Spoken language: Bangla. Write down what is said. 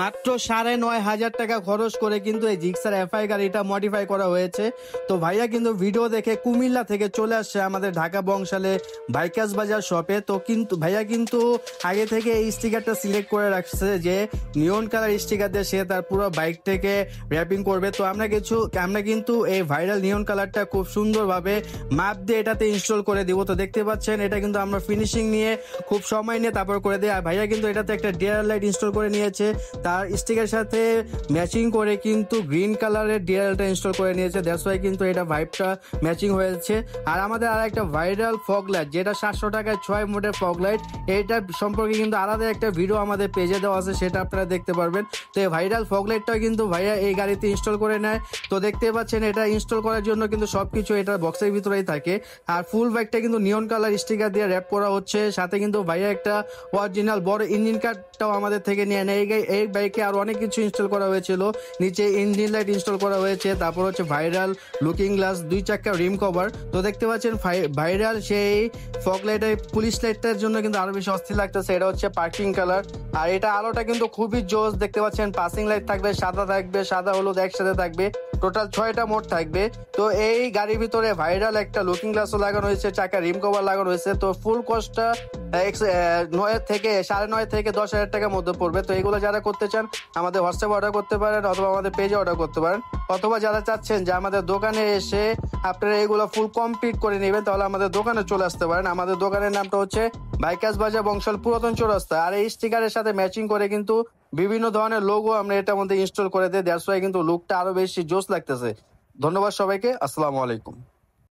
মাত্র 9,500 টাকা খরচ করে কিন্তু এই জিক্সার এফআই গাড়িটা মডিফাই করা হয়েছে। তো ভাইয়া কিন্তু ভিডিও দেখে কুমিল্লা থেকে চলে আসছে আমাদের ঢাকা বংশালে বাইকাস বাজার শপে। তো কিন্তু ভাইয়া কিন্তু আগে থেকে এই স্টিকারটা সিলেক্ট করে রাখছে যে নিয়ন কালার স্টিকার দিয়ে সে তার পুরো বাইকটাকে র্যাপিং করবে। তো আমরা কিন্তু এই ভাইরাল নিয়ন কালারটা খুব সুন্দরভাবে মাপ দিয়ে এটাতে ইনস্টল করে দিব। তো দেখতে পাচ্ছেন এটা কিন্তু আমরা ফিনিশিং নিয়ে খুব সময় নিয়ে তারপর করে দিই। আর ভাইয়া কিন্তু এটাতে একটা ডিআর লাইট ইনস্টল করে নিয়েছে, তার স্টিকের সাথে ম্যাচিং করে কিন্তু গ্রিন কালারের ডিআরএলটা ইনস্টল করে নিয়েছে। দ্যাটস ওয়াই কিন্তু এটা ভাইবটা ম্যাচিং হয়েছে। আর আমাদের আর একটা ভাইরাল ফগ লাইট, যেটা 700 টাকায় 6 মোডের ফগ লাইট, এইটা সম্পর্কে কিন্তু আলাদা একটা ভিডিও আমাদের পেজে দেওয়া আছে, সেটা আপনারা দেখতে পারবেন। তো এই ভাইরাল ফগ লাইটটাও কিন্তু ভাইয়া এই গাড়িতে ইনস্টল করে নেয়। তো দেখতে পাচ্ছেন এটা ইনস্টল করার জন্য কিন্তু সবকিছু এটা বক্সের ভিতরেই থাকে। আর ফুল বাইকটা কিন্তু নিয়ন কালার স্টিকার দিয়ে র্যাপ করা হচ্ছে। সাথে কিন্তু ভাইয়া একটা অরিজিনাল বড় ইঞ্জিন কার্ডটাও আমাদের থেকে নিয়ে নেয়। এই বাইকে আর অনেক কিছু ইনস্টল করা হয়েছিল, নিচে ইঞ্জিন লাইট ইনস্টল করা হয়েছে, তারপর হচ্ছে ভাইরাল লুকিং গ্লাস, 2 চাকা রিম কভার। তো দেখতে পাচ্ছেন ভাইরাল সেই ফগ লাইটের পুলিশ লাইটটার জন্য কিন্তু আরো বেশি অস্থির লাগতেছে। এটা হচ্ছে পার্কিং কালার। আর এটা আলোটা কিন্তু খুবই জোস। দেখতে পাচ্ছেন পাসিং লাইট থাকবে, সাদা হলুদ একসাথে থাকবে, টোটাল 6টা মোড থাকবে। তো এই গাড়ির ভিতরে ভাইরাল একটা লুকিং গ্লাসও লাগানো হয়েছে, চাকা রিম কভার লাগানো হয়েছে। তো ফুল কস্টটা 9 থেকে 9.5 থেকে 10,000 টাকার মধ্যে পড়বে। তো এগুলো যারা করতে চান আমাদের হোয়াটসঅ্যাপে অর্ডার করতে পারেন, অথবা আমাদের পেজে অর্ডার করতে পারেন, অথবা যারা চাচ্ছেন যে আমাদের দোকানে এসে আপনারা এগুলো ফুল কমপ্লিট করে নেবেন, তাহলে আমাদের দোকানে চলে আসতে পারেন। আমাদের দোকানের নামটা হচ্ছে বাইকাস বাজার বংশাল পুরাতন চৌরাস্তা। আর এই স্টিকারের সাথে ম্যাচিং করে কিন্তু বিভিন্ন ধরনের লোগো আমরা এটার মধ্যে ইনস্টল করে দিই। দ্যাটস ওয়াই কিন্তু লুকটা আরো বেশি জোস লাগতেছে। ধন্যবাদ সবাইকে, আসসালামু আলাইকুম।